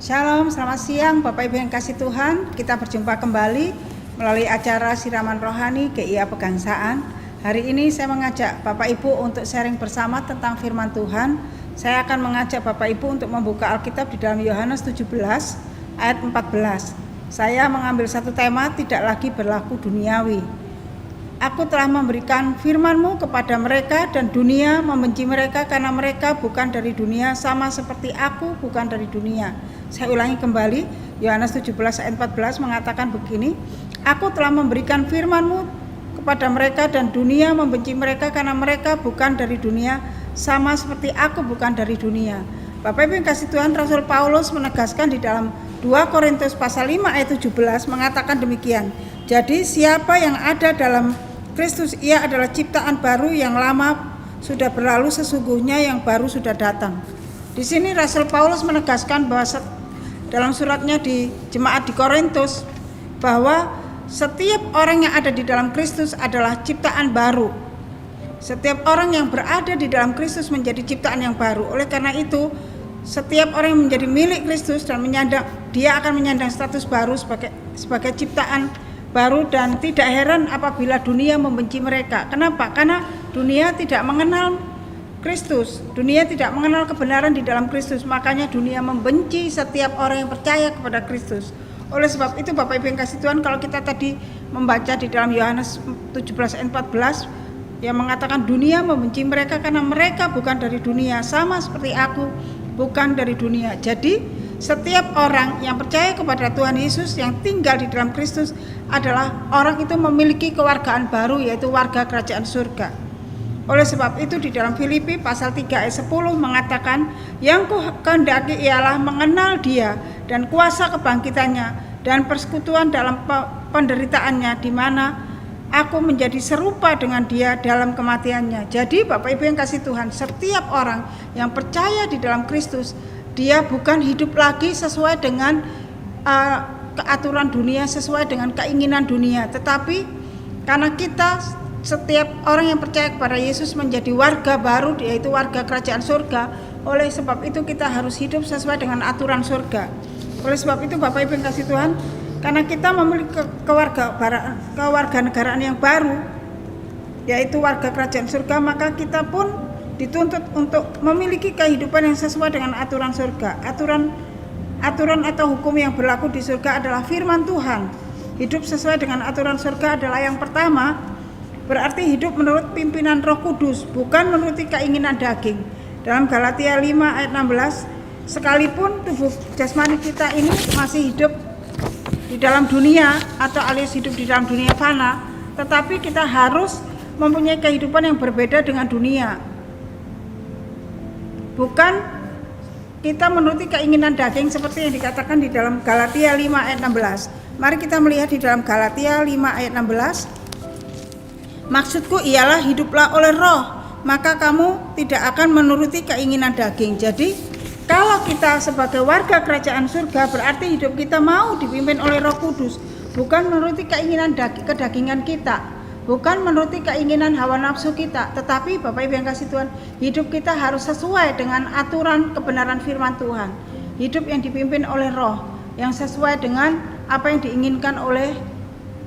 Shalom, selamat siang Bapak Ibu yang kasih Tuhan. Kita berjumpa kembali melalui acara Siraman Rohani GIA Pegangsaan. Hari ini saya mengajak Bapak Ibu untuk sharing bersama tentang firman Tuhan. Saya akan mengajak Bapak Ibu untuk membuka Alkitab di dalam Yohanes 17 ayat 14. Saya mengambil satu tema, tidak lagi berlaku duniawi. Aku telah memberikan firman-Mu kepada mereka dan dunia membenci mereka karena mereka bukan dari dunia, sama seperti aku bukan dari dunia. Saya ulangi kembali, Yohanes 17 ayat 14 mengatakan begini, aku telah memberikan firman-Mu kepada mereka dan dunia membenci mereka karena mereka bukan dari dunia, sama seperti aku bukan dari dunia. Bapak Ibu yang kasih Tuhan, Rasul Paulus menegaskan di dalam 2 Korintus pasal 5 ayat 17 mengatakan demikian. Jadi siapa yang ada dalam Kristus, ia adalah ciptaan baru, yang lama sudah berlalu, sesungguhnya yang baru sudah datang. Di sini Rasul Paulus menegaskan bahwa dalam suratnya di jemaat di Korintus bahwa setiap orang yang ada di dalam Kristus adalah ciptaan baru. Setiap orang yang berada di dalam Kristus menjadi ciptaan yang baru. Oleh karena itu, setiap orang yang menjadi milik Kristus dan dia akan menyandang status baru sebagai ciptaan baru, dan tidak heran apabila dunia membenci mereka. Kenapa? Karena dunia tidak mengenal Kristus, dunia tidak mengenal kebenaran di dalam Kristus, makanya dunia membenci setiap orang yang percaya kepada Kristus. Oleh sebab itu Bapak Ibu yang kasih Tuhan, kalau kita tadi membaca di dalam Yohanes 17 ayat 14 yang mengatakan dunia membenci mereka karena mereka bukan dari dunia, sama seperti aku bukan dari dunia. Jadi setiap orang yang percaya kepada Tuhan Yesus yang tinggal di dalam Kristus adalah orang itu memiliki kewargaan baru, yaitu warga kerajaan surga. Oleh sebab itu di dalam Filipi pasal 3 ayat 10 mengatakan, yang kukehendaki ialah mengenal Dia dan kuasa kebangkitannya dan persekutuan dalam penderitaannya, di mana aku menjadi serupa dengan Dia dalam kematiannya. Jadi Bapak Ibu yang kasih Tuhan, setiap orang yang percaya di dalam Kristus, dia bukan hidup lagi sesuai dengan keaturan dunia, sesuai dengan keinginan dunia, tetapi karena kita setiap orang yang percaya kepada Yesus menjadi warga baru, yaitu warga kerajaan surga. Oleh sebab itu kita harus hidup sesuai dengan aturan surga. Oleh sebab itu Bapak Ibu yang kasih Tuhan, karena kita memiliki kewarganegaraan yang baru, yaitu warga kerajaan surga, maka kita pun dituntut untuk memiliki kehidupan yang sesuai dengan aturan surga. Aturan atau hukum yang berlaku di surga adalah firman Tuhan. Hidup sesuai dengan aturan surga adalah yang pertama, berarti hidup menurut pimpinan Roh Kudus, bukan menuruti keinginan daging. Dalam Galatia 5 ayat 16, sekalipun tubuh jasmani kita ini masih hidup di dalam dunia atau alias hidup di dalam dunia fana, tetapi kita harus mempunyai kehidupan yang berbeda dengan dunia. Bukan kita menuruti keinginan daging seperti yang dikatakan di dalam Galatia 5 ayat 16. Mari kita melihat di dalam Galatia 5 ayat 16. Maksudku ialah hiduplah oleh roh, maka kamu tidak akan menuruti keinginan daging. Jadi kalau kita sebagai warga kerajaan surga, berarti hidup kita mau dipimpin oleh Roh Kudus, bukan menuruti keinginan kedagingan kita, bukan menuruti keinginan hawa nafsu kita, tetapi Bapak Ibu yang kasih Tuhan, hidup kita harus sesuai dengan aturan kebenaran firman Tuhan. Hidup yang dipimpin oleh roh, yang sesuai dengan apa yang diinginkan oleh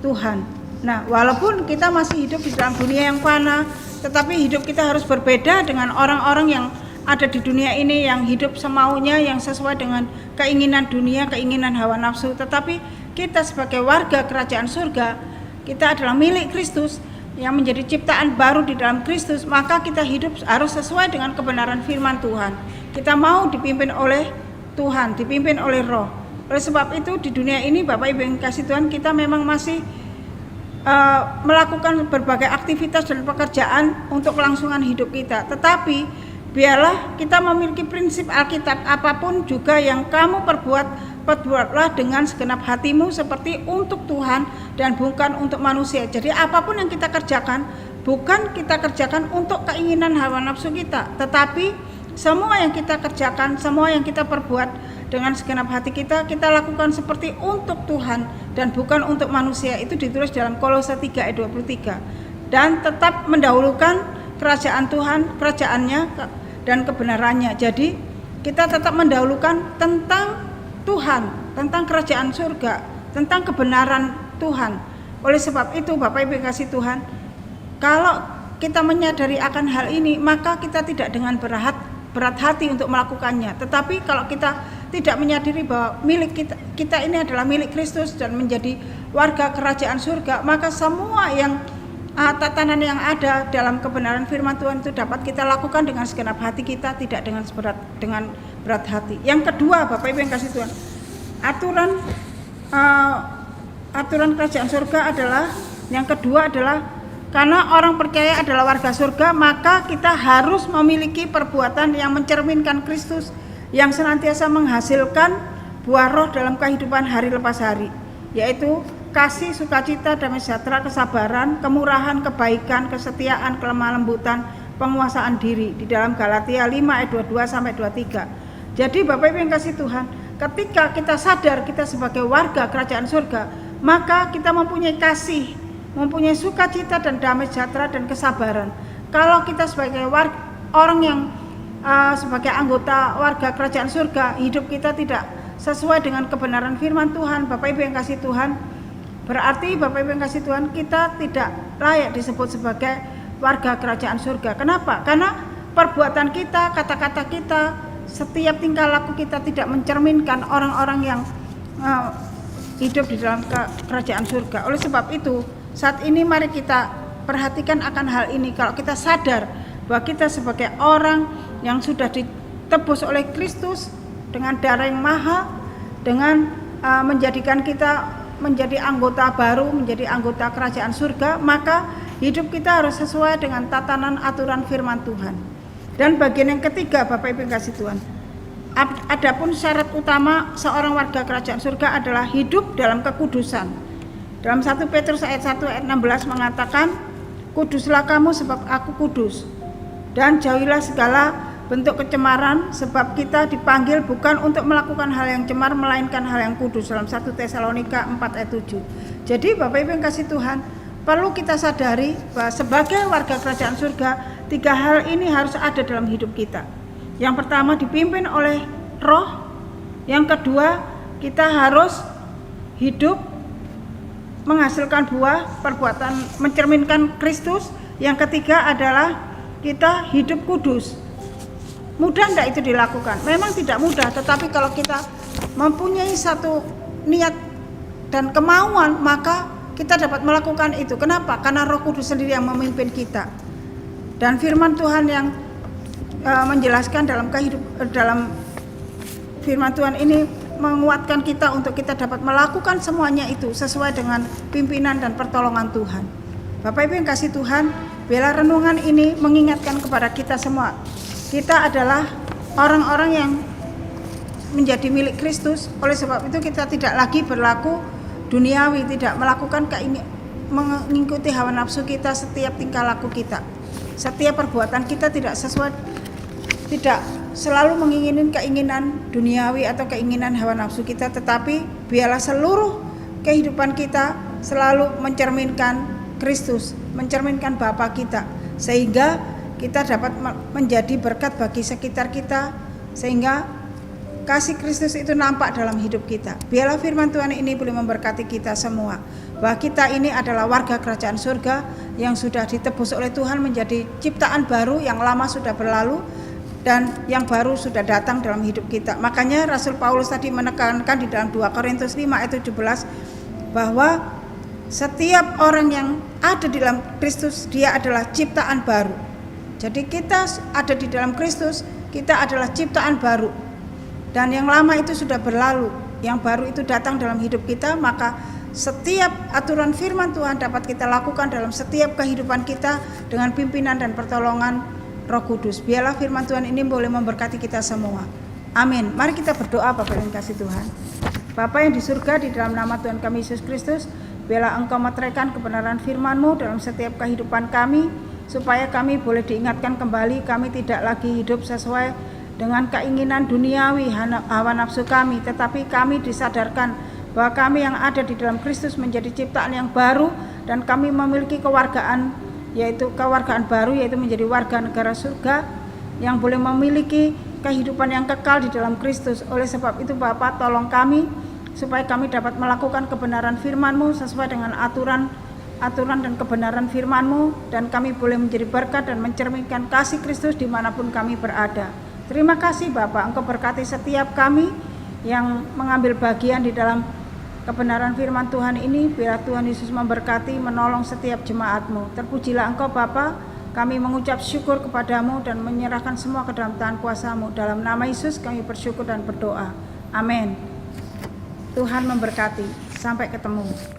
Tuhan. Nah, walaupun kita masih hidup di dalam dunia yang fana, tetapi hidup kita harus berbeda dengan orang-orang yang ada di dunia ini yang hidup semaunya, yang sesuai dengan keinginan dunia, keinginan hawa nafsu. Tetapi kita sebagai warga kerajaan surga, kita adalah milik Kristus yang menjadi ciptaan baru di dalam Kristus, maka kita hidup harus sesuai dengan kebenaran firman Tuhan. Kita mau dipimpin oleh Tuhan, dipimpin oleh roh. Oleh sebab itu di dunia ini Bapak Ibu yang kasih Tuhan, kita memang masih melakukan berbagai aktivitas dan pekerjaan untuk kelangsungan hidup kita. Tetapi biarlah kita memiliki prinsip Alkitab, apapun juga yang kamu perbuatlah dengan segenap hatimu seperti untuk Tuhan dan bukan untuk manusia. Jadi apapun yang kita kerjakan, bukan kita kerjakan untuk keinginan hawa nafsu kita, tetapi semua yang kita kerjakan, semua yang kita perbuat dengan segenap hati kita, kita lakukan seperti untuk Tuhan dan bukan untuk manusia. Itu ditulis dalam Kolose 3 ayat 23. Dan tetap mendahulukan kerajaan Tuhan, kerajaannya dan kebenarannya. Jadi kita tetap mendahulukan tentang Tuhan, tentang kerajaan surga, tentang kebenaran Tuhan. Oleh sebab itu Bapak Ibu yang kasih Tuhan, kalau kita menyadari akan hal ini, maka kita tidak dengan berat hati untuk melakukannya. Tetapi kalau kita tidak menyadari bahwa milik kita ini adalah milik Kristus dan menjadi warga kerajaan surga, maka semua yang tatanan yang ada dalam kebenaran firman Tuhan itu dapat kita lakukan dengan segenap hati kita, tidak dengan berat hati. Yang kedua, Bapak Ibu yang kasih Tuhan, aturan kerajaan surga adalah, yang kedua adalah karena orang percaya adalah warga surga, maka kita harus memiliki perbuatan yang mencerminkan Kristus, yang senantiasa menghasilkan buah roh dalam kehidupan hari lepas hari, yaitu kasih, sukacita, damai sejahtera, kesabaran, kemurahan, kebaikan, kesetiaan, kelemah lembutan, penguasaan diri, di dalam Galatia 5 ayat 22 sampai 23. Jadi Bapak Ibu yang kasih Tuhan, ketika kita sadar kita sebagai warga kerajaan surga, maka kita mempunyai kasih, mempunyai sukacita dan damai sejahtera dan kesabaran. Kalau kita sebagai orang yang sebagai anggota warga kerajaan surga, hidup kita tidak sesuai dengan kebenaran firman Tuhan, Bapak Ibu yang kasih Tuhan, berarti Bapak Ibu yang kasih Tuhan, kita tidak layak disebut sebagai warga kerajaan surga. Kenapa? Karena perbuatan kita, kata-kata kita, setiap tingkah laku kita tidak mencerminkan orang-orang yang hidup di dalam kerajaan surga. Oleh sebab itu, saat ini mari kita perhatikan akan hal ini. Kalau kita sadar bahwa kita sebagai orang yang sudah ditebus oleh Kristus dengan darah yang mahal, dengan menjadikan kita menjadi anggota baru, menjadi anggota kerajaan surga, maka hidup kita harus sesuai dengan tatanan aturan firman Tuhan. Dan bagian yang ketiga, Bapak Ibu yang kasih Tuhan, adapun syarat utama seorang warga kerajaan surga adalah hidup dalam kekudusan. Dalam 1 Petrus ayat 1 ayat 16 mengatakan, kuduslah kamu sebab aku kudus, dan jauhilah segala bentuk kecemaran, sebab kita dipanggil bukan untuk melakukan hal yang cemar, melainkan hal yang kudus. Dalam 1 Tesalonika 4 ayat 7. Jadi Bapak Ibu yang kasih Tuhan, perlu kita sadari bahwa sebagai warga kerajaan surga, 3 hal ini harus ada dalam hidup kita. Yang pertama, dipimpin oleh roh. Yang kedua, kita harus hidup menghasilkan buah perbuatan mencerminkan Kristus. Yang ketiga adalah kita hidup kudus. Mudah enggak itu dilakukan? Memang tidak mudah, tetapi kalau kita mempunyai satu niat dan kemauan, maka kita dapat melakukan itu. Kenapa? Karena Roh Kudus sendiri yang memimpin kita. Dan firman Tuhan yang menjelaskan dalam firman Tuhan ini menguatkan kita untuk kita dapat melakukan semuanya itu sesuai dengan pimpinan dan pertolongan Tuhan. Bapak Ibu yang kasih Tuhan, bila renungan ini mengingatkan kepada kita semua, kita adalah orang-orang yang menjadi milik Kristus. Oleh sebab itu kita tidak lagi berlaku duniawi, tidak melakukan mengikuti hawa nafsu kita, setiap tingkah laku kita, setiap perbuatan kita tidak sesuai, tidak selalu menginginkan keinginan duniawi atau keinginan hawa nafsu kita, tetapi biarlah seluruh kehidupan kita selalu mencerminkan Kristus, mencerminkan Bapa kita, sehingga kita dapat menjadi berkat bagi sekitar kita, sehingga kasih Kristus itu nampak dalam hidup kita. Biarlah firman Tuhan ini boleh memberkati kita semua, bahwa kita ini adalah warga kerajaan surga yang sudah ditebus oleh Tuhan menjadi ciptaan baru, yang lama sudah berlalu dan yang baru sudah datang dalam hidup kita. Makanya Rasul Paulus tadi menekankan di dalam 2 Korintus 5 ayat 17 bahwa setiap orang yang ada di dalam Kristus, dia adalah ciptaan baru. Jadi kita ada di dalam Kristus, kita adalah ciptaan baru. Dan yang lama itu sudah berlalu, yang baru itu datang dalam hidup kita. Maka setiap aturan firman Tuhan dapat kita lakukan dalam setiap kehidupan kita dengan pimpinan dan pertolongan Roh Kudus. Biarlah firman Tuhan ini boleh memberkati kita semua. Amin. Mari kita berdoa. Bapak yang kasih Tuhan, Bapa yang di surga, di dalam nama Tuhan kami Yesus Kristus, biarlah Engkau meteraikan kebenaran firman-Mu dalam setiap kehidupan kami, supaya kami boleh diingatkan kembali, kami tidak lagi hidup sesuai dengan keinginan duniawi, hawa nafsu kami, tetapi kami disadarkan bahwa kami yang ada di dalam Kristus menjadi ciptaan yang baru, dan kami memiliki kewargaan baru, yaitu menjadi warga negara surga yang boleh memiliki kehidupan yang kekal di dalam Kristus. Oleh sebab itu Bapa, tolong kami supaya kami dapat melakukan kebenaran firman-Mu sesuai dengan aturan dan kebenaran firman-Mu, dan kami boleh menjadi berkat dan mencerminkan kasih Kristus dimanapun kami berada. Terima kasih Bapa, Engkau berkati setiap kami yang mengambil bagian di dalam kebenaran firman Tuhan ini. Biar Tuhan Yesus memberkati, menolong setiap jemaat-Mu. Terpujilah Engkau Bapa, kami mengucap syukur kepadamu dan menyerahkan semua ke dalam tangan kuasa-Mu. Dalam nama Yesus kami bersyukur dan berdoa. Amin. Tuhan memberkati. Sampai ketemu.